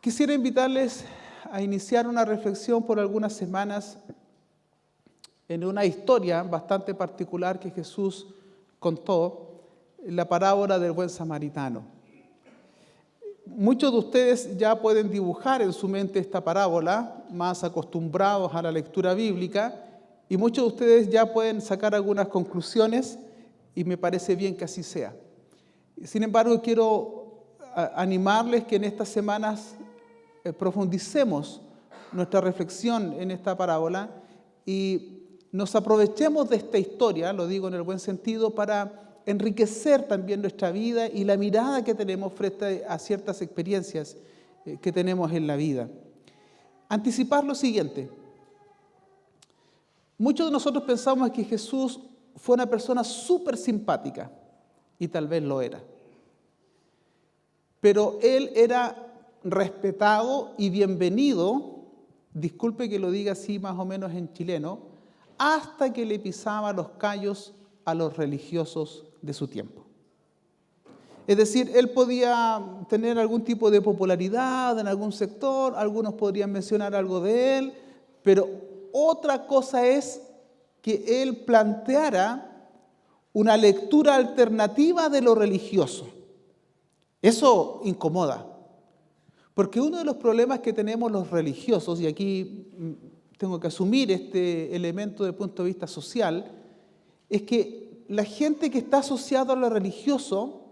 Quisiera invitarles a iniciar una reflexión por algunas semanas en una historia bastante particular que Jesús contó, la parábola del buen samaritano. Muchos de ustedes ya pueden dibujar en su mente esta parábola, más acostumbrados a la lectura bíblica, y muchos de ustedes ya pueden sacar algunas conclusiones, y me parece bien que así sea. Sin embargo, quiero animarles que en estas semanas profundicemos nuestra reflexión en esta parábola y nos aprovechemos de esta historia, lo digo en el buen sentido, para enriquecer también nuestra vida y la mirada que tenemos frente a ciertas experiencias que tenemos en la vida. Anticipar lo siguiente. Muchos de nosotros pensamos que Jesús fue una persona súper simpática, y tal vez lo era. Pero Él era respetado y bienvenido, disculpe que lo diga así más o menos en chileno, hasta que le pisaba los callos a los religiosos de su tiempo. Es decir, Él podía tener algún tipo de popularidad en algún sector, algunos podrían mencionar algo de Él, pero otra cosa es que Él planteara una lectura alternativa de lo religioso. Eso incomoda, porque uno de los problemas que tenemos los religiosos, y aquí tengo que asumir este elemento desde el punto de vista social, es que la gente que está asociada a lo religioso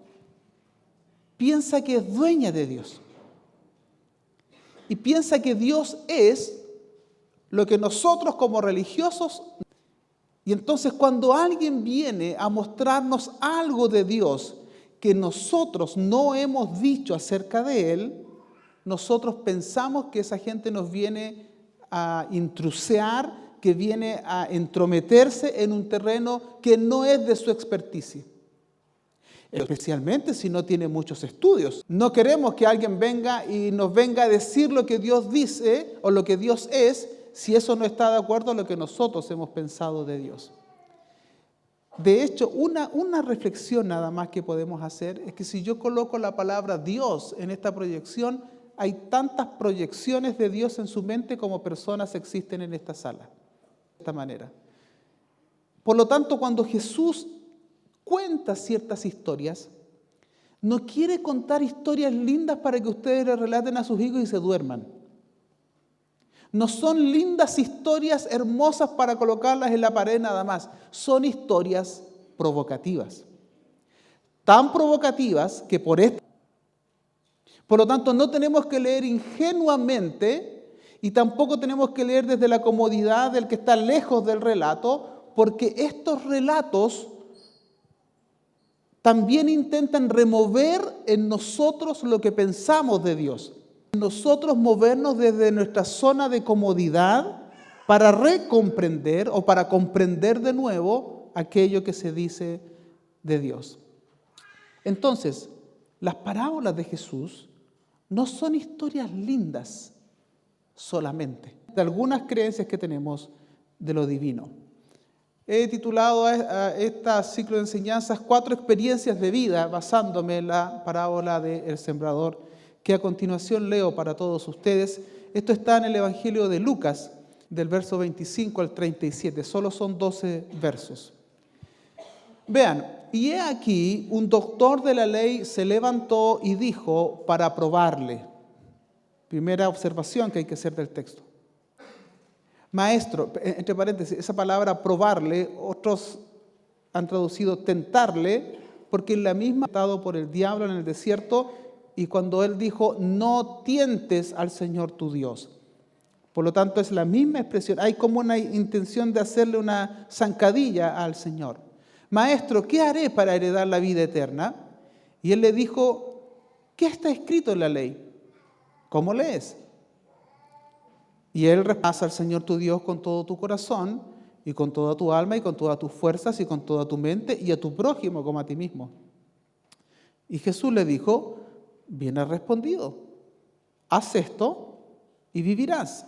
piensa que es dueña de Dios. Y piensa que Dios es lo que nosotros como religiosos. Y entonces cuando alguien viene a mostrarnos algo de Dios que nosotros no hemos dicho acerca de Él, nosotros pensamos que esa gente nos viene a intrusear, que viene a entrometerse en un terreno que no es de su experticia. Especialmente si no tiene muchos estudios. No queremos que alguien venga y nos venga a decir lo que Dios dice o lo que Dios es, si eso no está de acuerdo a lo que nosotros hemos pensado de Dios. De hecho, una reflexión nada más que podemos hacer es que si yo coloco la palabra Dios en esta proyección, hay tantas proyecciones de Dios en su mente como personas existen en esta sala. De esta manera. Por lo tanto, cuando Jesús cuenta ciertas historias, no quiere contar historias lindas para que ustedes le relaten a sus hijos y se duerman. No son lindas historias hermosas para colocarlas en la pared nada más. Son historias provocativas. Tan provocativas que por lo tanto no tenemos que leer ingenuamente y tampoco tenemos que leer desde la comodidad del que está lejos del relato, porque estos relatos también intentan remover en nosotros lo que pensamos de Dios. Nosotros movernos desde nuestra zona de comodidad para recomprender o para comprender de nuevo aquello que se dice de Dios. Entonces, las parábolas de Jesús no son historias lindas solamente, de algunas creencias que tenemos de lo divino. He titulado a este ciclo de enseñanzas 4 experiencias de vida basándome en la parábola del sembrador, que a continuación leo para todos ustedes. Esto está en el Evangelio de Lucas, del verso 25 al 37, solo son 12 versos. Vean, y he aquí, un doctor de la ley se levantó y dijo para probarle. Primera observación que hay que hacer del texto. Maestro, entre paréntesis, esa palabra probarle, otros han traducido tentarle, porque es la misma tentado por el diablo en el desierto, y cuando él dijo, no tientes al Señor tu Dios. Por lo tanto, es la misma expresión. Hay como una intención de hacerle una zancadilla al Señor. Maestro, ¿qué haré para heredar la vida eterna? Y él le dijo, ¿qué está escrito en la ley? ¿Cómo lees? Y él repasa al Señor tu Dios con todo tu corazón, y con toda tu alma, y con todas tus fuerzas, y con toda tu mente, y a tu prójimo como a ti mismo. Y Jesús le dijo, bien has respondido, haz esto y vivirás.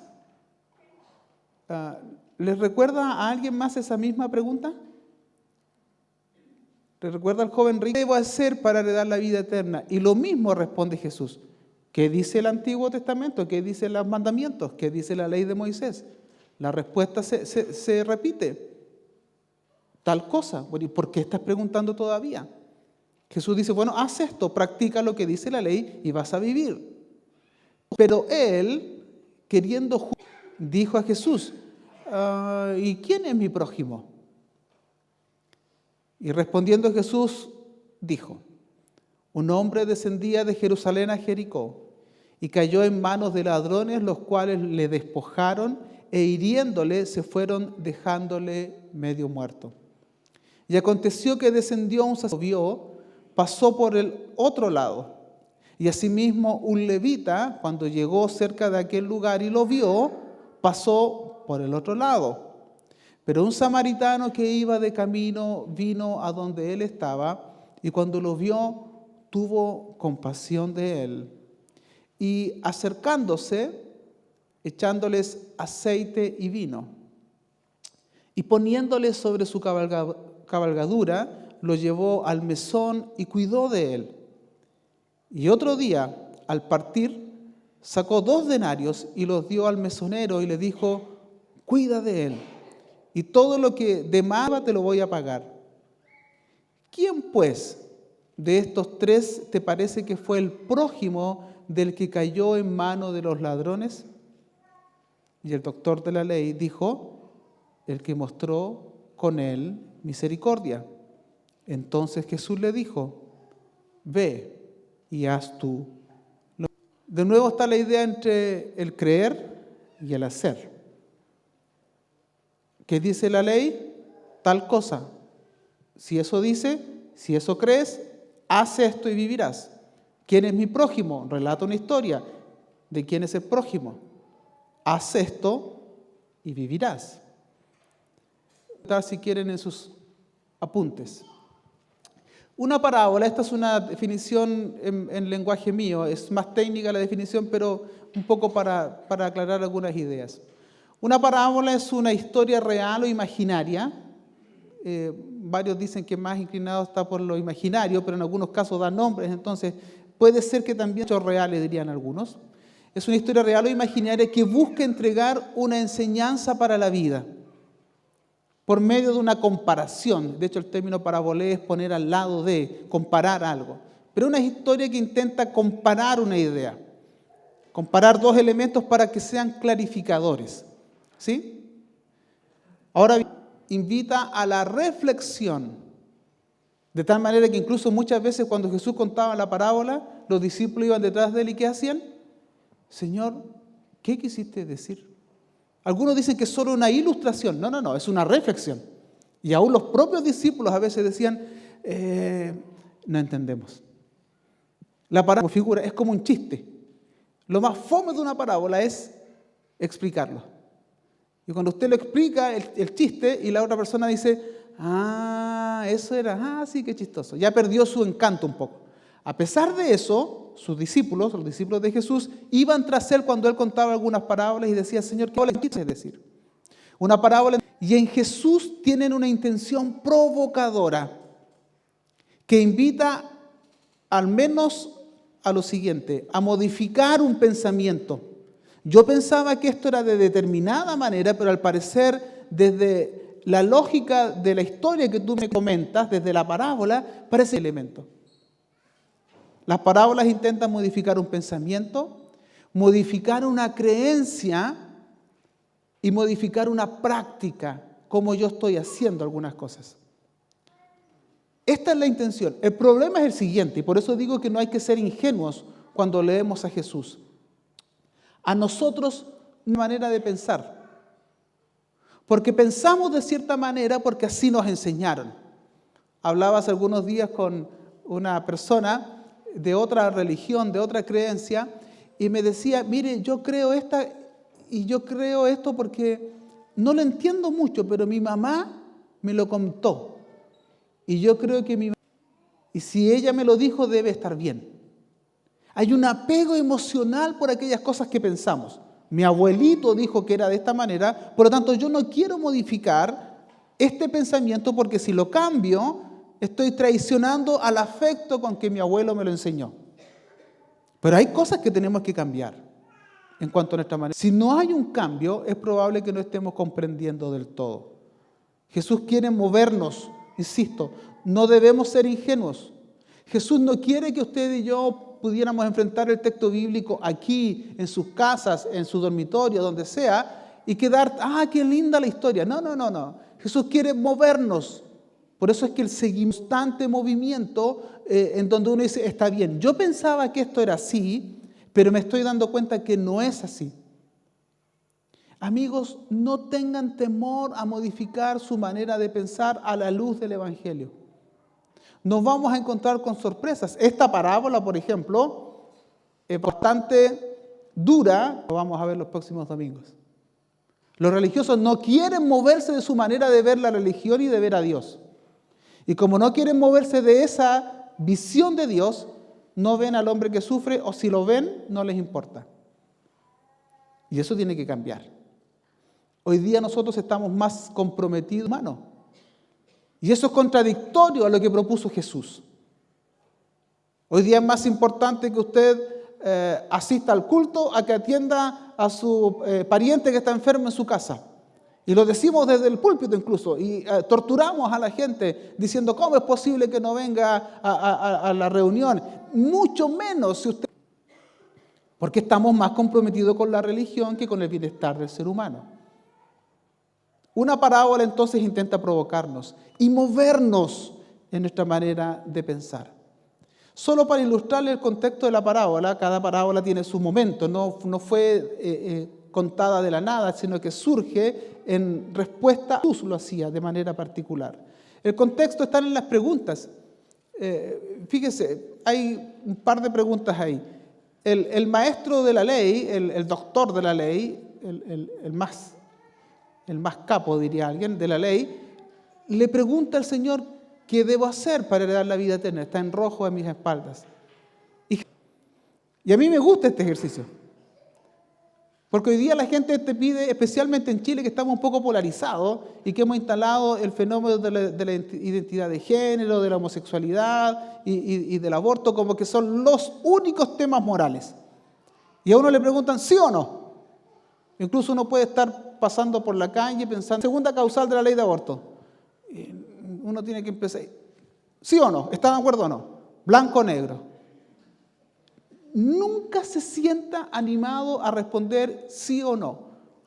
¿Les recuerda a alguien más esa misma pregunta? ¿Les recuerda al joven rico? ¿Qué debo hacer para heredar la vida eterna? Y lo mismo responde Jesús. ¿Qué dice el Antiguo Testamento? ¿Qué dicen los mandamientos? ¿Qué dice la ley de Moisés? La respuesta se repite. Tal cosa. Bueno, ¿y por qué estás preguntando todavía? Jesús dice, bueno, haz esto, practica lo que dice la ley y vas a vivir. Pero él, queriendo, dijo a Jesús, ¿y quién es mi prójimo? Y respondiendo Jesús dijo, un hombre descendía de Jerusalén a Jericó y cayó en manos de ladrones, los cuales le despojaron e hiriéndole se fueron dejándole medio muerto. Y aconteció que descendió un sacerdote, pasó por el otro lado. Y asimismo un levita, cuando llegó cerca de aquel lugar y lo vio, pasó por el otro lado. Pero un samaritano que iba de camino vino a donde él estaba y cuando lo vio tuvo compasión de él. Y acercándose, echándoles aceite y vino, y poniéndole sobre su cabalgadura, lo llevó al mesón y cuidó de él. Y otro día, al partir, sacó 2 denarios y los dio al mesonero y le dijo, cuida de él, y todo lo que demanda te lo voy a pagar. ¿Quién pues de estos 3 te parece que fue el prójimo del que cayó en mano de los ladrones? Y el doctor de la ley dijo, el que mostró con él misericordia. Entonces Jesús le dijo, ve y haz tú. De nuevo está la idea entre el creer y el hacer. ¿Qué dice la ley? Tal cosa. Si eso dice, si eso crees, haz esto y vivirás. ¿Quién es mi prójimo? Relata una historia. ¿De quién es el prójimo? Haz esto y vivirás. Si quieren en sus apuntes. Una parábola, esta es una definición en lenguaje mío, es más técnica la definición, pero un poco para aclarar algunas ideas. Una parábola es una historia real o imaginaria. Varios dicen que más inclinado está por lo imaginario, pero en algunos casos da nombres, entonces puede ser que también hechos reales, dirían algunos. Es una historia real o imaginaria que busca entregar una enseñanza para la vida por medio de una comparación. De hecho, el término parábola es poner al lado de, comparar algo. Pero una historia que intenta comparar una idea, comparar 2 elementos para que sean clarificadores. ¿Sí? Ahora invita a la reflexión, de tal manera que incluso muchas veces cuando Jesús contaba la parábola, los discípulos iban detrás de él y ¿qué hacían? Señor, ¿qué quisiste decir? Algunos dicen que es solo una ilustración. No, es una reflexión. Y aún los propios discípulos a veces decían, no entendemos. La parábola figura es como un chiste. Lo más fome de una parábola es explicarlo. Y cuando usted lo explica, el chiste, y la otra persona dice, eso era, sí, qué chistoso. Ya perdió su encanto un poco. A pesar de eso, sus discípulos, los discípulos de Jesús, iban tras él cuando él contaba algunas parábolas y decía, Señor, ¿qué le quieres decir? Una parábola, y en Jesús tienen una intención provocadora que invita al menos a lo siguiente, a modificar un pensamiento. Yo pensaba que esto era de determinada manera, pero al parecer desde la lógica de la historia que tú me comentas, desde la parábola, parece elemento. Las parábolas intentan modificar un pensamiento, modificar una creencia y modificar una práctica, como yo estoy haciendo algunas cosas. Esta es la intención. El problema es el siguiente, y por eso digo que no hay que ser ingenuos cuando leemos a Jesús. A nosotros una manera de pensar, porque pensamos de cierta manera porque así nos enseñaron. Hablaba hace algunos días con una persona de otra religión, de otra creencia, y me decía, mire, yo creo esto porque no lo entiendo mucho, pero mi mamá me lo contó, y yo creo que y si ella me lo dijo, debe estar bien. Hay un apego emocional por aquellas cosas que pensamos. Mi abuelito dijo que era de esta manera, por lo tanto yo no quiero modificar este pensamiento porque si lo cambio, estoy traicionando al afecto con que mi abuelo me lo enseñó. Pero hay cosas que tenemos que cambiar en cuanto a nuestra manera. Si no hay un cambio, es probable que no estemos comprendiendo del todo. Jesús quiere movernos, insisto, no debemos ser ingenuos. Jesús no quiere que usted y yo pudiéramos enfrentar el texto bíblico aquí, en sus casas, en su dormitorio, donde sea, y quedar, qué linda la historia. No. Jesús quiere movernos. Por eso es que el constante movimiento en donde uno dice, está bien, yo pensaba que esto era así, pero me estoy dando cuenta que no es así. Amigos, no tengan temor a modificar su manera de pensar a la luz del Evangelio. Nos vamos a encontrar con sorpresas. Esta parábola, por ejemplo, es bastante dura, lo vamos a ver los próximos domingos. Los religiosos no quieren moverse de su manera de ver la religión y de ver a Dios. Y como no quieren moverse de esa visión de Dios, no ven al hombre que sufre, o si lo ven, no les importa. Y eso tiene que cambiar. Hoy día nosotros estamos más comprometidos humanos. Y eso es contradictorio a lo que propuso Jesús. Hoy día es más importante que usted asista al culto a que atienda a su pariente que está enfermo en su casa. Y lo decimos desde el púlpito incluso, y torturamos a la gente diciendo, ¿cómo es posible que no venga a la reunión? Mucho menos si usted... Porque estamos más comprometidos con la religión que con el bienestar del ser humano. Una parábola entonces intenta provocarnos y movernos en nuestra manera de pensar. Solo para ilustrarle el contexto de la parábola, cada parábola tiene su momento, no fue contada de la nada, sino que surge en respuesta a Jesús lo hacía de manera particular. El contexto está en las preguntas. Fíjese, hay un par de preguntas ahí. El maestro de la ley, el doctor de la ley, el más capo, diría alguien, de la ley, le pregunta al Señor, ¿qué debo hacer para heredar la vida eterna? Está en rojo a mis espaldas. Y a mí me gusta este ejercicio. Porque hoy día la gente te pide, especialmente en Chile, que estamos un poco polarizados y que hemos instalado el fenómeno de la identidad de género, de la homosexualidad y del aborto como que son los únicos temas morales. Y a uno le preguntan, ¿sí o no? Incluso uno puede estar pasando por la calle pensando, segunda causal de la ley de aborto. Uno tiene que empezar, ¿sí o no? ¿Está de acuerdo o no? Blanco o negro. Nunca se sienta animado a responder sí o no.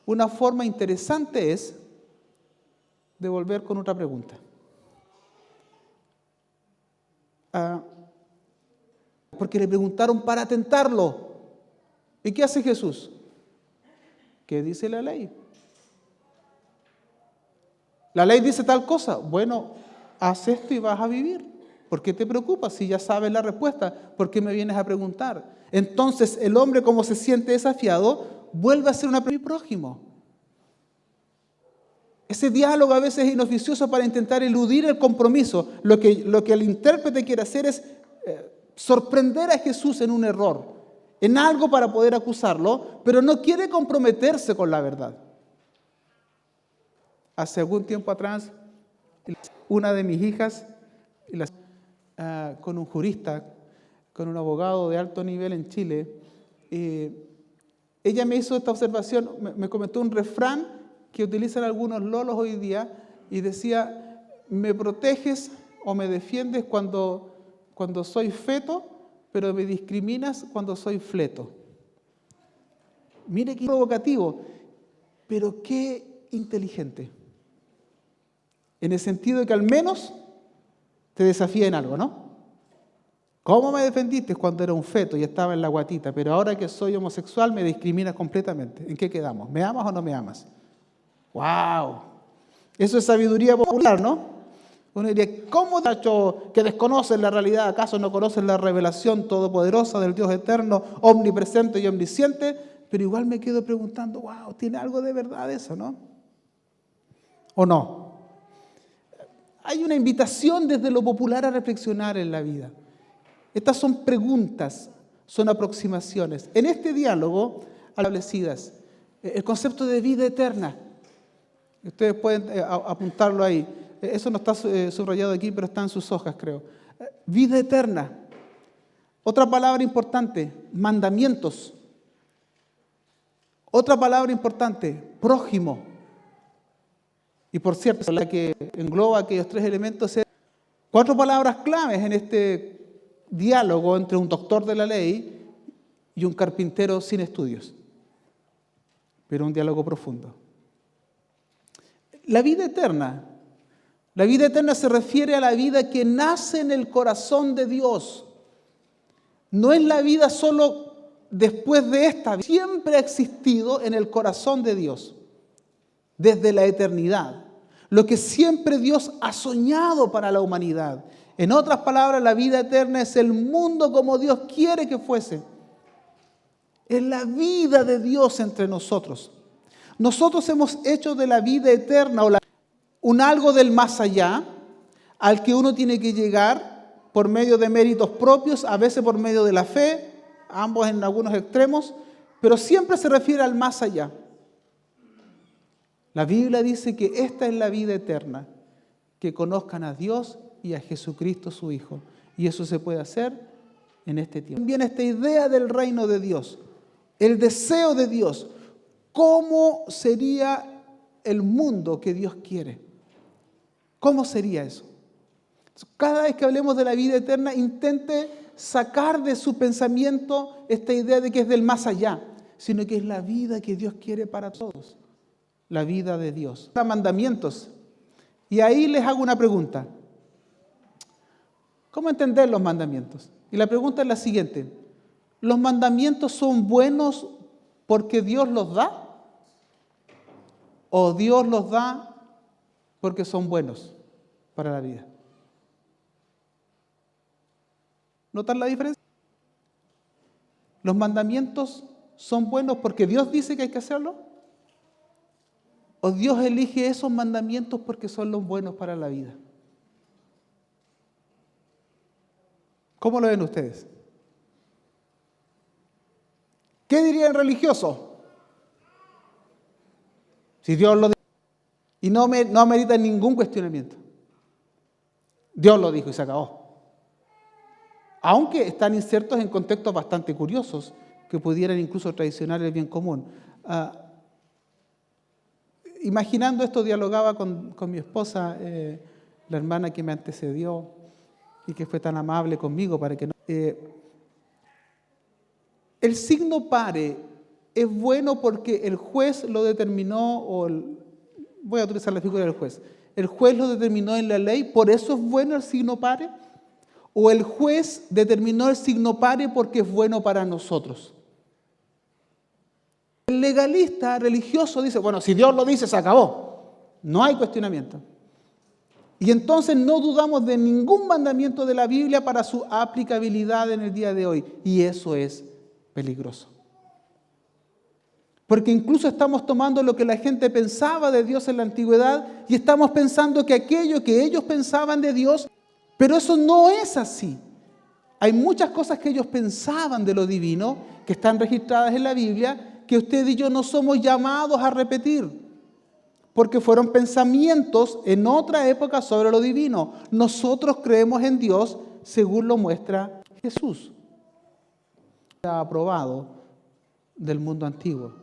Una forma interesante es devolver con otra pregunta. Porque le preguntaron para tentarlo. ¿Y qué hace Jesús? ¿Qué dice la ley? La ley dice tal cosa. Bueno, haz esto y vas a vivir. ¿Por qué te preocupas? Si ya sabes la respuesta, ¿por qué me vienes a preguntar? Entonces el hombre, como se siente desafiado, vuelve a ser una pregunta prójimo. Ese diálogo a veces es inoficioso para intentar eludir el compromiso. Lo que el intérprete quiere hacer es sorprender a Jesús en un error, en algo para poder acusarlo, pero no quiere comprometerse con la verdad. Hace algún tiempo atrás, una de mis hijas, con un jurista, con un abogado de alto nivel en Chile, ella me hizo esta observación, me comentó un refrán que utilizan algunos lolos hoy día y decía, me proteges o me defiendes cuando soy feto, pero me discriminas cuando soy fleto. Mire qué provocativo, pero qué inteligente. En el sentido de que al menos te desafía en algo, ¿no? ¿Cómo me defendiste cuando era un feto y estaba en la guatita? Pero ahora que soy homosexual me discriminas completamente. ¿En qué quedamos? ¿Me amas o no me amas? ¡Wow! Eso es sabiduría popular, ¿no? Uno diría, ¿cómo muchachos que desconocen la realidad, acaso no conocen la revelación todopoderosa del Dios eterno, omnipresente y omnisciente? Pero igual me quedo preguntando, wow, ¿tiene algo de verdad eso, no? ¿O no? Hay una invitación desde lo popular a reflexionar en la vida. Estas son preguntas, son aproximaciones. En este diálogo, establecidas, el concepto de vida eterna. Ustedes pueden apuntarlo ahí. Eso no está subrayado aquí, pero está en sus hojas, creo. Vida eterna. Otra palabra importante, mandamientos. Otra palabra importante, prójimo. Y por cierto, la que engloba aquellos tres elementos es 4 palabras claves en este diálogo entre un doctor de la ley y un carpintero sin estudios. Pero un diálogo profundo. La vida eterna. La vida eterna se refiere a la vida que nace en el corazón de Dios. No es la vida solo después de esta vida. Siempre ha existido en el corazón de Dios, desde la eternidad. Lo que siempre Dios ha soñado para la humanidad. En otras palabras, la vida eterna es el mundo como Dios quiere que fuese. Es la vida de Dios entre nosotros. Nosotros hemos hecho de la vida eterna un algo del más allá, al que uno tiene que llegar por medio de méritos propios, a veces por medio de la fe, ambos en algunos extremos, pero siempre se refiere al más allá. La Biblia dice que esta es la vida eterna, que conozcan a Dios y a Jesucristo su Hijo. Y eso se puede hacer en este tiempo. También esta idea del reino de Dios, el deseo de Dios, ¿cómo sería el mundo que Dios quiere? ¿Cómo sería eso? Cada vez que hablemos de la vida eterna, intente sacar de su pensamiento esta idea de que es del más allá, sino que es la vida que Dios quiere para todos, la vida de Dios. Mandamientos. Y ahí les hago una pregunta. ¿Cómo entender los mandamientos? Y la pregunta es la siguiente. ¿Los mandamientos son buenos porque Dios los da? ¿O Dios los da porque son buenos para la vida? ¿Notan la diferencia? ¿Los mandamientos son buenos porque Dios dice que hay que hacerlo? ¿O Dios elige esos mandamientos porque son los buenos para la vida? ¿Cómo lo ven ustedes? ¿Qué diría el religioso? Si Dios lo dijo, y no amerita ningún cuestionamiento. Dios lo dijo y se acabó. Aunque están insertos en contextos bastante curiosos que pudieran incluso traicionar el bien común. Imaginando esto, dialogaba con mi esposa, la hermana que me antecedió y que fue tan amable conmigo para que no... el signo pare es bueno porque el juez lo determinó, voy a utilizar la figura del juez. El juez lo determinó en la ley, ¿por eso es bueno el signo pare? ¿O el juez determinó el signo pare porque es bueno para nosotros? El legalista religioso dice, bueno, si Dios lo dice, se acabó. No hay cuestionamiento. Y entonces no dudamos de ningún mandamiento de la Biblia para su aplicabilidad en el día de hoy. Y eso es peligroso. Porque incluso estamos tomando lo que la gente pensaba de Dios en la antigüedad y estamos pensando que aquello que ellos pensaban de Dios, pero eso no es así. Hay muchas cosas que ellos pensaban de lo divino que están registradas en la Biblia que usted y yo no somos llamados a repetir, porque fueron pensamientos en otra época sobre lo divino. Nosotros creemos en Dios según lo muestra Jesús. Aprobado del mundo antiguo.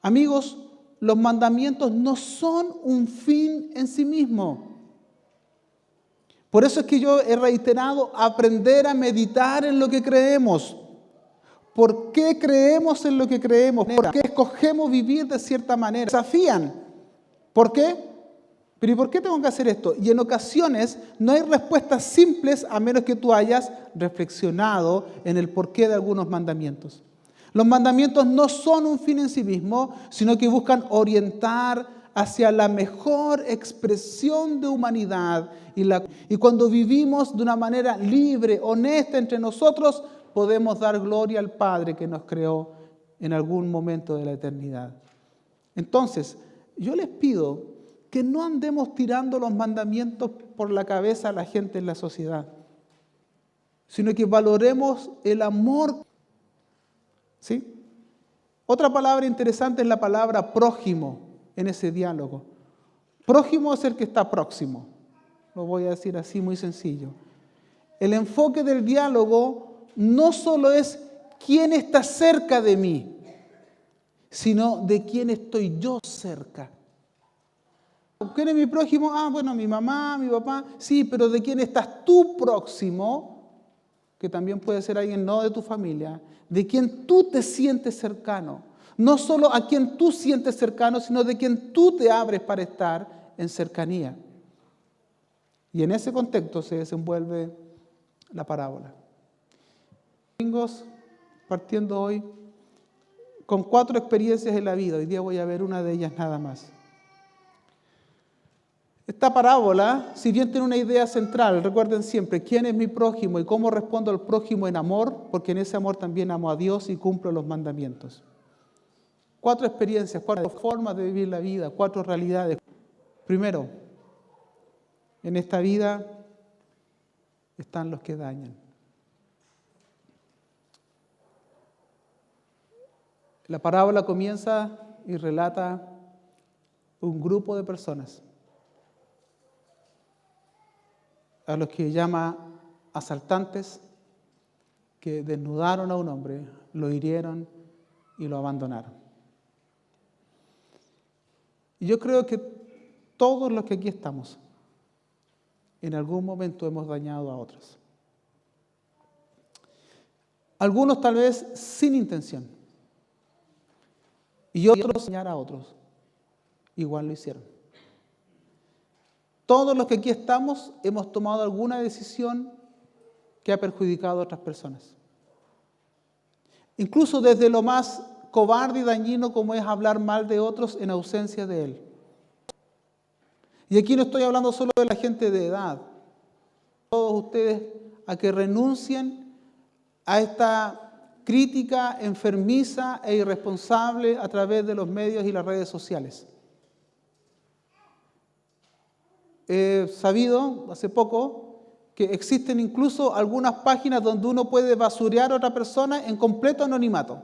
Amigos, los mandamientos no son un fin en sí mismo. Por eso es que yo he reiterado aprender a meditar en lo que creemos. ¿Por qué creemos en lo que creemos? ¿Por qué escogemos vivir de cierta manera? Desafían. ¿Por qué? ¿Pero y por qué tengo que hacer esto? Y en ocasiones no hay respuestas simples a menos que tú hayas reflexionado en el porqué de algunos mandamientos. Los mandamientos no son un fin en sí mismo, sino que buscan orientar hacia la mejor expresión de humanidad. Y cuando vivimos de una manera libre, honesta entre nosotros, podemos dar gloria al Padre que nos creó en algún momento de la eternidad. Entonces, yo les pido que no andemos tirando los mandamientos por la cabeza a la gente en la sociedad, sino que valoremos el amor. ¿Sí? Otra palabra interesante es la palabra prójimo en ese diálogo. Prójimo es el que está próximo. Lo voy a decir así muy sencillo. El enfoque del diálogo no solo es quién está cerca de mí, sino de quién estoy yo cerca. ¿Quién es mi prójimo? Bueno, mi mamá, mi papá. Sí, pero ¿de quién estás tú próximo? Que también puede ser alguien no de tu familia. De quien tú te sientes cercano. No solo a quien tú sientes cercano, sino de quien tú te abres para estar en cercanía. Y en ese contexto se desenvuelve la parábola. Domingos, partiendo hoy con 4 experiencias en la vida. Hoy día voy a ver una de ellas nada más. Esta parábola, si bien tiene una idea central, recuerden siempre, ¿quién es mi prójimo y cómo respondo al prójimo en amor? Porque en ese amor también amo a Dios y cumplo los mandamientos. 4 experiencias, 4 formas de vivir la vida, 4 realidades. Primero, en esta vida están los que dañan. La parábola comienza y relata un grupo de personas a los que llama asaltantes que desnudaron a un hombre, lo hirieron y lo abandonaron. Y yo creo que todos los que aquí estamos, en algún momento hemos dañado a otros. Algunos tal vez sin intención. Y otros dañar a otros. Igual lo hicieron. Todos los que aquí estamos hemos tomado alguna decisión que ha perjudicado a otras personas. Incluso desde lo más cobarde y dañino como es hablar mal de otros en ausencia de él. Y aquí no estoy hablando solo de la gente de edad. Todos ustedes a que renuncien a esta crítica enfermiza e irresponsable a través de los medios y las redes sociales. He sabido hace poco que existen incluso algunas páginas donde uno puede basurear a otra persona en completo anonimato.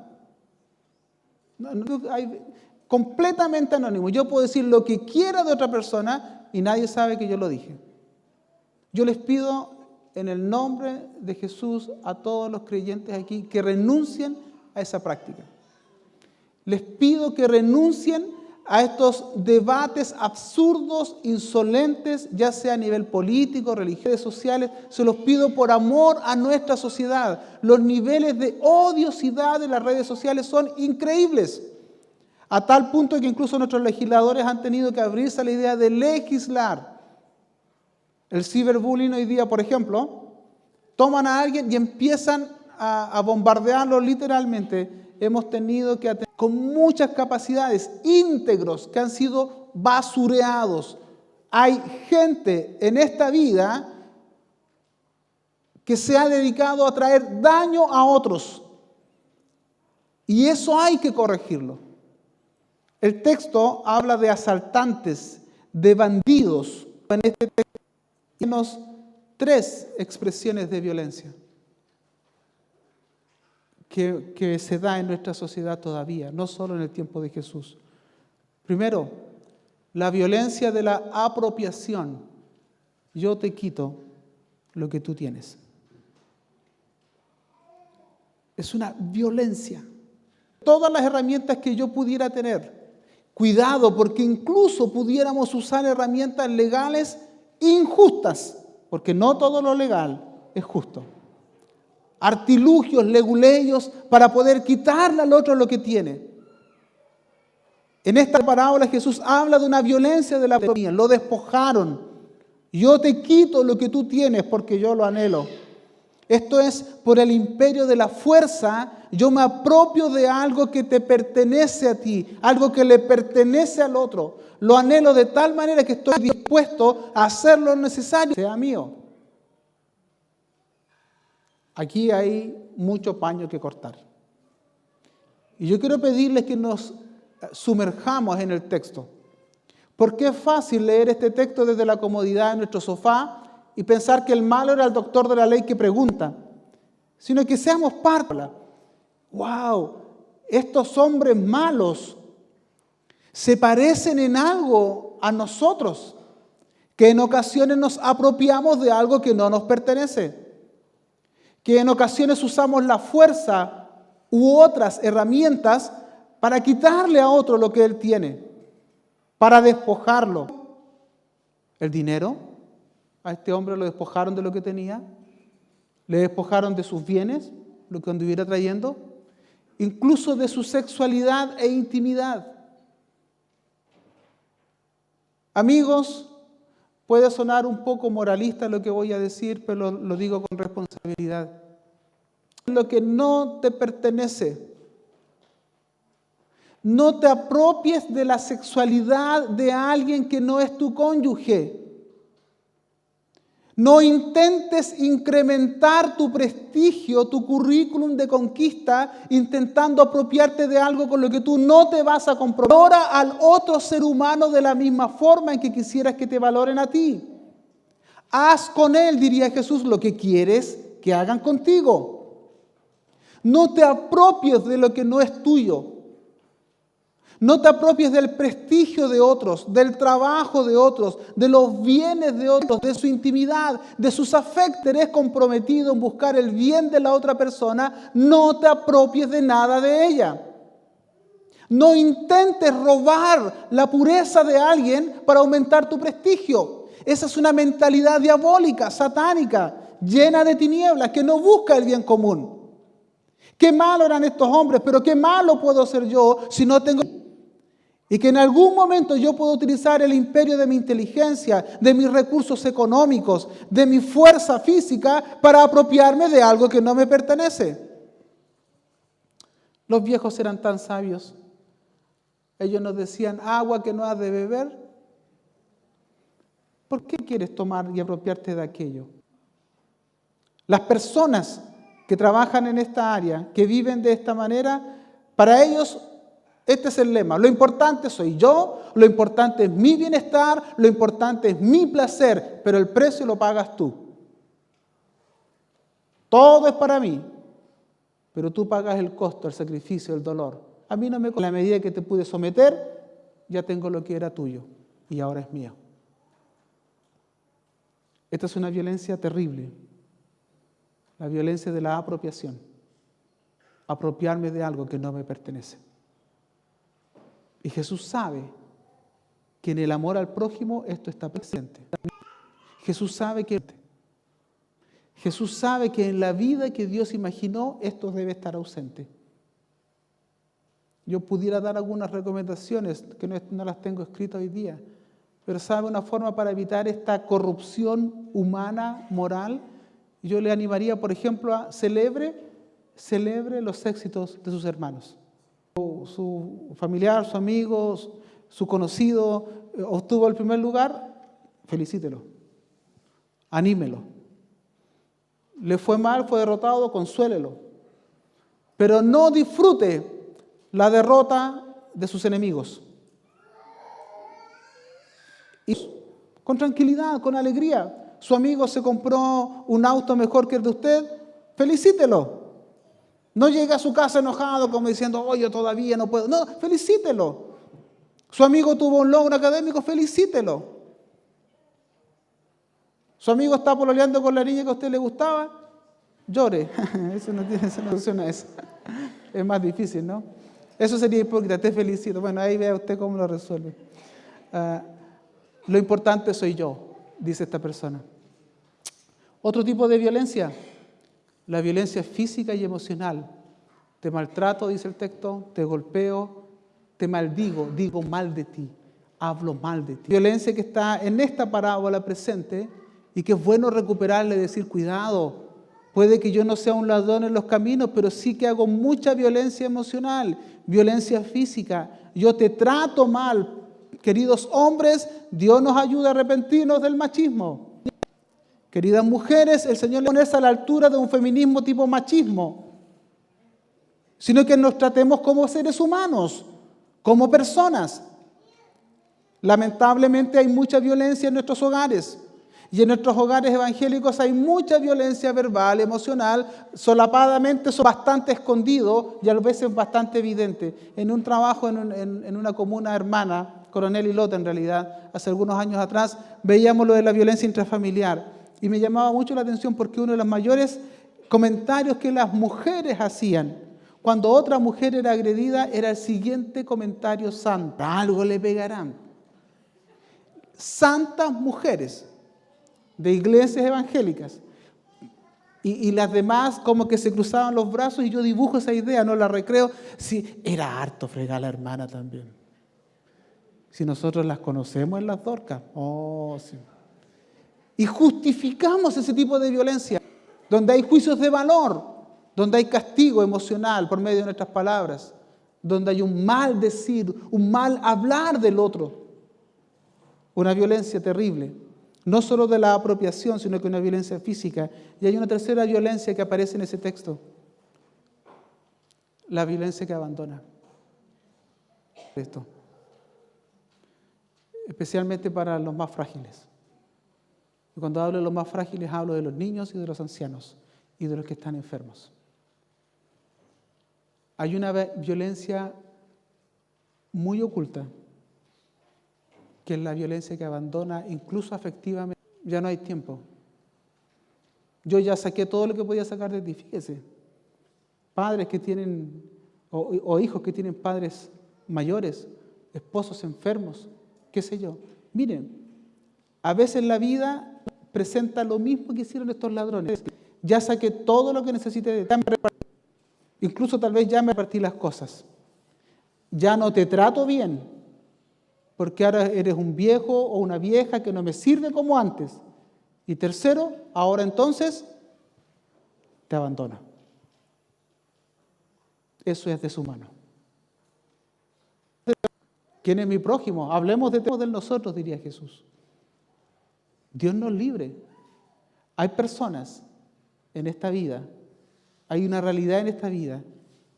Completamente anónimo. Yo puedo decir lo que quiera de otra persona y nadie sabe que yo lo dije. Yo les pido en el nombre de Jesús a todos los creyentes aquí que renuncien a esa práctica. Les pido que renuncien a estos debates absurdos, insolentes, ya sea a nivel político, religioso, sociales. Se los pido por amor a nuestra sociedad. Los niveles de odiosidad de las redes sociales son increíbles. A tal punto que incluso nuestros legisladores han tenido que abrirse a la idea de legislar. El ciberbullying hoy día, por ejemplo, toman a alguien y empiezan a bombardearlo literalmente. Hemos tenido que atender con muchas capacidades, íntegros, que han sido basureados. Hay gente en esta vida que se ha dedicado a traer daño a otros. Y eso hay que corregirlo. El texto habla de asaltantes, de bandidos. En este texto tenemos 3 expresiones de violencia que se da en nuestra sociedad todavía, no solo en el tiempo de Jesús. Primero, la violencia de la apropiación. Yo te quito lo que tú tienes. Es una violencia. Todas las herramientas que yo pudiera tener. Cuidado, porque incluso pudiéramos usar herramientas legales injustas, porque no todo lo legal es justo. Artilugios, leguleyos, para poder quitarle al otro lo que tiene. En esta parábola Jesús habla de una violencia de la economía. Lo despojaron. Yo te quito lo que tú tienes porque yo lo anhelo. Esto es por el imperio de la fuerza. Yo me apropio de algo que te pertenece a ti, algo que le pertenece al otro. Lo anhelo de tal manera que estoy dispuesto a hacer lo necesario, sea mío. Aquí hay mucho paño que cortar. Y yo quiero pedirles que nos sumerjamos en el texto. Porque es fácil leer este texto desde la comodidad de nuestro sofá y pensar que el malo era el doctor de la ley que pregunta, sino que seamos parte. ¡Wow! Estos hombres malos se parecen en algo a nosotros, que en ocasiones nos apropiamos de algo que no nos pertenece. que en ocasiones usamos la fuerza u otras herramientas para quitarle a otro lo que él tiene, para despojarlo. El dinero, a este hombre lo despojaron de lo que tenía, le despojaron de sus bienes, lo que anduviera trayendo, incluso de su sexualidad e intimidad. Amigos, puede sonar un poco moralista lo que voy a decir, pero lo digo con responsabilidad. Lo que no te pertenece. No te apropies de la sexualidad de alguien que no es tu cónyuge. No intentes incrementar tu prestigio, tu currículum de conquista, intentando apropiarte de algo con lo que tú no te vas a comprometer. Valora al otro ser humano de la misma forma en que quisieras que te valoren a ti. Haz con él, diría Jesús, lo que quieres que hagan contigo. No te apropies de lo que no es tuyo. No te apropies del prestigio de otros, del trabajo de otros, de los bienes de otros, de su intimidad, de sus afectos. Eres comprometido en buscar el bien de la otra persona, no te apropies de nada de ella. No intentes robar la pureza de alguien para aumentar tu prestigio. Esa es una mentalidad diabólica, satánica, llena de tinieblas, que no busca el bien común. Qué malo eran estos hombres, pero qué malo puedo ser yo si no tengo... Y que en algún momento yo puedo utilizar el imperio de mi inteligencia, de mis recursos económicos, de mi fuerza física para apropiarme de algo que no me pertenece. Los viejos eran tan sabios. Ellos nos decían, agua que no has de beber. ¿Por qué quieres tomar y apropiarte de aquello? Las personas que trabajan en esta área, que viven de esta manera, para ellos este es el lema. Lo importante soy yo, lo importante es mi bienestar, lo importante es mi placer, pero el precio lo pagas tú. Todo es para mí, pero tú pagas el costo, el sacrificio, el dolor. A mí no me... En la medida que te pude someter, ya tengo lo que era tuyo y ahora es mío. Esta es una violencia terrible, la violencia de la apropiación. Apropiarme de algo que no me pertenece. Y Jesús sabe que en el amor al prójimo esto está presente. Jesús sabe que en la vida que Dios imaginó esto debe estar ausente. Yo pudiera dar algunas recomendaciones que no las tengo escritas hoy día, pero sabe una forma para evitar esta corrupción humana, moral. Yo le animaría, por ejemplo, a celebre los éxitos de sus hermanos. Su familiar, su amigo, su conocido obtuvo el primer lugar, felicítelo, anímelo. Le fue mal, fue derrotado, consuélelo. Pero no disfrute la derrota de sus enemigos. Y con tranquilidad, con alegría. Su amigo se compró un auto mejor que el de usted, felicítelo. No llegue a su casa enojado como diciendo, oh, yo todavía no puedo. No, felicítelo. Su amigo tuvo un logro académico, felicítelo. Su amigo está pololeando con la niña que a usted le gustaba, llore. Eso no funciona eso. Es más difícil, ¿no? Eso sería hipócrita, te felicito. Bueno, ahí vea usted cómo lo resuelve. Lo importante soy yo, dice esta persona. Otro tipo de violencia. La violencia física y emocional. Te maltrato, dice el texto, te golpeo, te maldigo, digo mal de ti, hablo mal de ti. Violencia que está en esta parábola presente y que es bueno recuperarle, decir, cuidado, puede que yo no sea un ladrón en los caminos, pero sí que hago mucha violencia emocional, violencia física. Yo te trato mal. Queridos hombres, Dios nos ayuda a arrepentirnos del machismo. Queridas mujeres, el Señor le pone a la altura de un feminismo tipo machismo, sino que nos tratemos como seres humanos, como personas. Lamentablemente hay mucha violencia en nuestros hogares, y en nuestros hogares evangélicos hay mucha violencia verbal, emocional, solapadamente, bastante escondido y a veces bastante evidente. En un trabajo en una comuna hermana, Coronel y Lota en realidad, hace algunos años atrás, veíamos lo de la violencia intrafamiliar. Y me llamaba mucho la atención porque uno de los mayores Comentarios que las mujeres hacían. Cuando otra mujer era agredida, era el siguiente comentario santo. Algo le pegarán. Santas mujeres de iglesias evangélicas. Y las demás como que se cruzaban los brazos y yo dibujo esa idea, no la recreo. Sí, era harto fregar a la hermana también. Si nosotros las conocemos en las Dorcas. Oh, sí. Y justificamos ese tipo de violencia, donde hay juicios de valor, donde hay castigo emocional por medio de nuestras palabras, donde hay un mal decir, un mal hablar del otro. Una violencia terrible. No solo de la apropiación, sino que una violencia física. Y hay una tercera violencia que aparece en ese texto. La violencia que abandona. Esto. Especialmente para los más frágiles. Y cuando hablo de los más frágiles, hablo de los niños y de los ancianos y de los que están enfermos. Hay una violencia muy oculta, que es la violencia que abandona incluso afectivamente. Ya no hay tiempo. Yo ya saqué todo lo que podía sacar de ti. Fíjese, padres que tienen, o hijos que tienen padres mayores, esposos enfermos, qué sé yo. Miren, a veces la vida presenta lo mismo que hicieron estos ladrones. Ya saqué todo lo que necesité de ti. Incluso tal vez ya me repartí las cosas. Ya no te trato bien, porque ahora eres un viejo o una vieja que no me sirve como antes. Y tercero, ahora entonces te abandona. Eso es deshumano. ¿Quién es mi prójimo? Hablemos de nosotros, diría Jesús. Dios nos libre. Hay personas en esta vida, hay una realidad en esta vida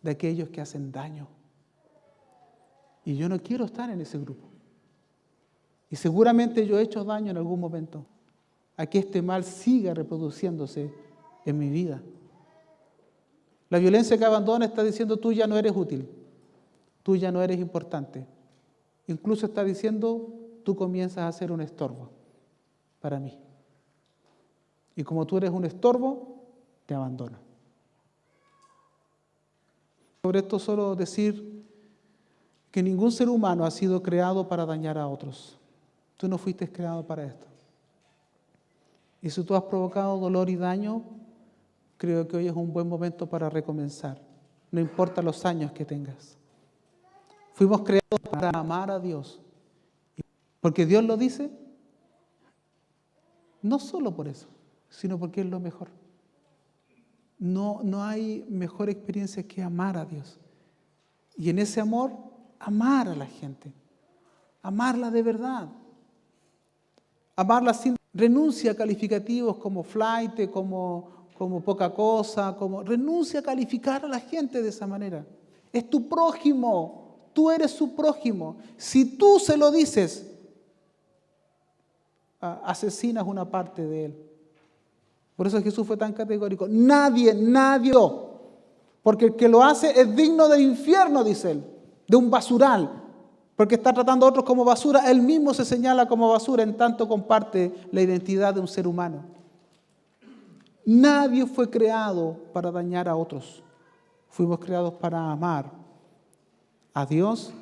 de aquellos que hacen daño. Y yo no quiero estar en ese grupo. Y seguramente yo he hecho daño en algún momento a que este mal siga reproduciéndose en mi vida. La violencia que abandona está diciendo tú ya no eres útil, tú ya no eres importante. Incluso está diciendo tú comienzas a ser un estorbo para mí. Y como tú eres un estorbo, te abandono. Sobre esto solo decir que ningún ser humano ha sido creado para dañar a otros. Tú no fuiste creado para esto. Y si tú has provocado dolor y daño, creo que hoy es un buen momento para recomenzar. No importa los años que tengas. Fuimos creados para amar a Dios. Porque Dios lo dice, no solo por eso, sino porque es lo mejor. No hay mejor experiencia que amar a Dios. Y en ese amor, amar a la gente. Amarla de verdad. Amarla sin renuncia a calificativos como flaite, como poca cosa, renuncia a calificar a la gente de esa manera. Es tu prójimo, tú eres su prójimo. Si tú se lo dices, asesinas una parte de él. Por eso Jesús fue tan categórico. Nadie, porque el que lo hace es digno del infierno, dice él, de un basural. Porque está tratando a otros como basura, él mismo se señala como basura en tanto comparte la identidad de un ser humano. Nadie fue creado para dañar a otros. Fuimos creados para amar a Dios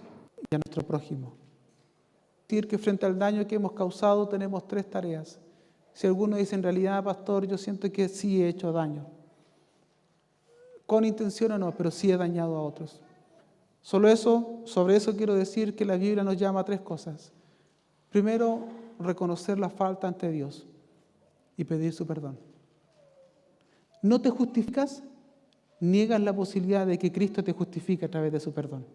y a nuestro prójimo. Decir que frente al daño que hemos causado tenemos 3 tareas. Si alguno dice en realidad, pastor, yo siento que sí he hecho daño. Con intención o no, pero sí he dañado a otros. Sobre eso quiero decir que la Biblia nos llama a 3 cosas. Primero, reconocer la falta ante Dios y pedir su perdón. No te justificas, niegas la posibilidad de que Cristo te justifique a través de su perdón.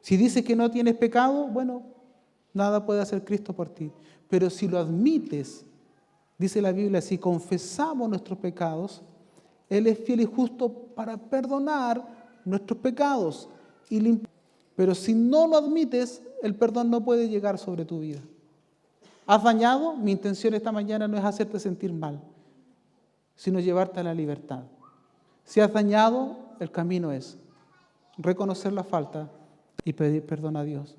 Si dices que no tienes pecado, bueno, nada puede hacer Cristo por ti. Pero si lo admites, dice la Biblia, si confesamos nuestros pecados, Él es fiel y justo para perdonar nuestros pecados. Pero si no lo admites, el perdón no puede llegar sobre tu vida. ¿Has dañado? Mi intención esta mañana no es hacerte sentir mal, sino llevarte a la libertad. Si has dañado, el camino es reconocer la falta y pedir perdón a Dios.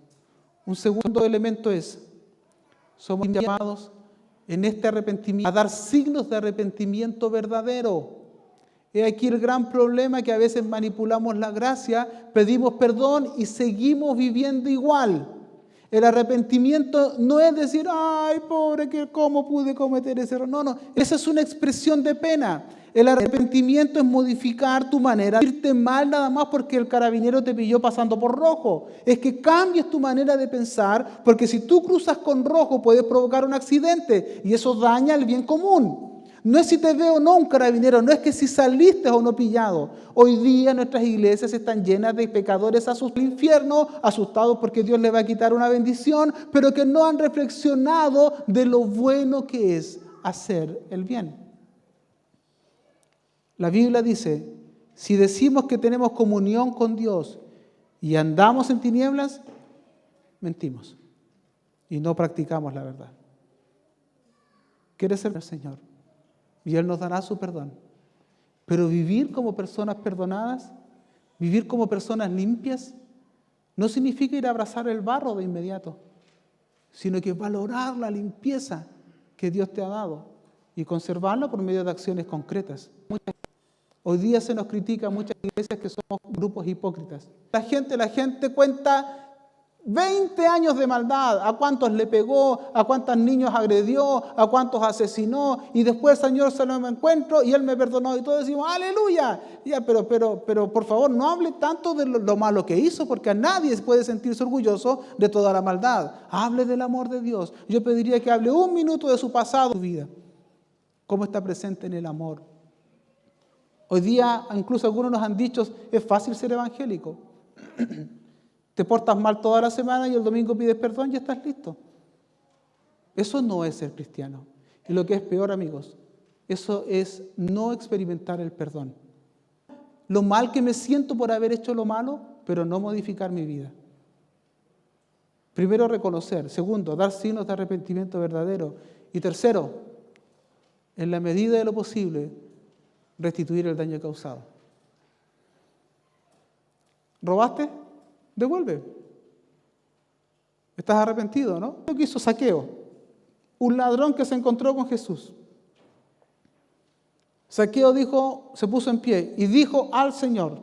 Un segundo elemento es, somos llamados en este arrepentimiento a dar signos de arrepentimiento verdadero. He aquí el gran problema, que a veces manipulamos la gracia, pedimos perdón y seguimos viviendo igual. El arrepentimiento no es decir, ay, pobre, que cómo pude cometer ese error. No, esa es una expresión de pena. El arrepentimiento es modificar tu manera de irte mal nada más porque el carabinero te pilló pasando por rojo. Es que cambies tu manera de pensar, porque si tú cruzas con rojo puedes provocar un accidente y eso daña el bien común. No es si te ve o no un carabinero, no es que si saliste o no pillado. Hoy día nuestras iglesias están llenas de pecadores asustados al infierno, asustados porque Dios les va a quitar una bendición, pero que no han reflexionado de lo bueno que es hacer el bien. La Biblia dice, si decimos que tenemos comunión con Dios y andamos en tinieblas, mentimos y no practicamos la verdad. ¿Quieres ser el Señor? Y Él nos dará su perdón. Pero vivir como personas perdonadas, vivir como personas limpias, no significa ir a abrazar el barro de inmediato, sino que valorar la limpieza que Dios te ha dado y conservarla por medio de acciones concretas. Hoy día se nos critica a muchas iglesias que somos grupos hipócritas. La gente cuenta 20 años de maldad, a cuántos le pegó, a cuántos niños agredió, a cuántos asesinó, y después el Señor se lo encuentro y Él me perdonó, y todos decimos, aleluya. Ya, pero por favor no hable tanto de lo malo que hizo, porque a nadie puede sentirse orgulloso de toda la maldad. Hable del amor de Dios. Yo pediría que hable un minuto de su pasado, de su vida, cómo está presente en el amor. Hoy día incluso algunos nos han dicho, es fácil ser evangélico. Te portas mal toda la semana y el domingo pides perdón y ya estás listo. Eso no es ser cristiano. Y lo que es peor, amigos, eso es no experimentar el perdón. Lo mal que me siento por haber hecho lo malo, pero no modificar mi vida. Primero, reconocer. Segundo, dar signos de arrepentimiento verdadero. Y tercero, en la medida de lo posible, restituir el daño causado. ¿Robaste? Devuelve. Estás arrepentido, ¿no? Lo que hizo Zaqueo, un ladrón que se encontró con Jesús. Zaqueo dijo, se puso en pie y dijo al Señor,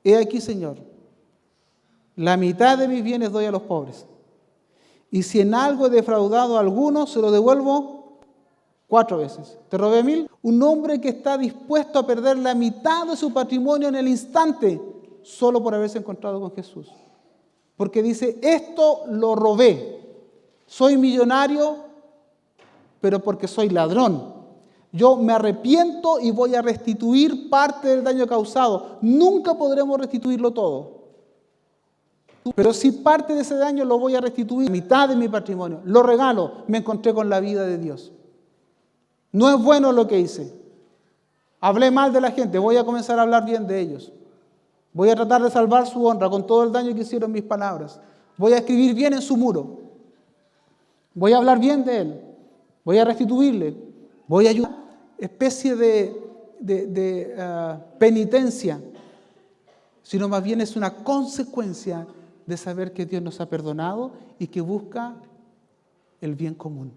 he aquí, Señor, la mitad de mis bienes doy a los pobres. Y si en algo he defraudado a alguno, se lo devuelvo 4 veces. ¿Te robé 1000? Un hombre que está dispuesto a perder la mitad de su patrimonio en el instante, solo por haberse encontrado con Jesús. Porque dice, esto lo robé. Soy millonario, pero porque soy ladrón. Yo me arrepiento y voy a restituir parte del daño causado. Nunca podremos restituirlo todo. Pero si parte de ese daño lo voy a restituir, mitad de mi patrimonio, lo regalo, me encontré con la vida de Dios. No es bueno lo que hice. Hablé mal de la gente, voy a comenzar a hablar bien de ellos. Voy a tratar de salvar su honra con todo el daño que hicieron mis palabras. Voy a escribir bien en su muro. Voy a hablar bien de él. Voy a restituirle. Voy a ayudar. Especie de penitencia, sino más bien es una consecuencia de saber que Dios nos ha perdonado y que busca el bien común.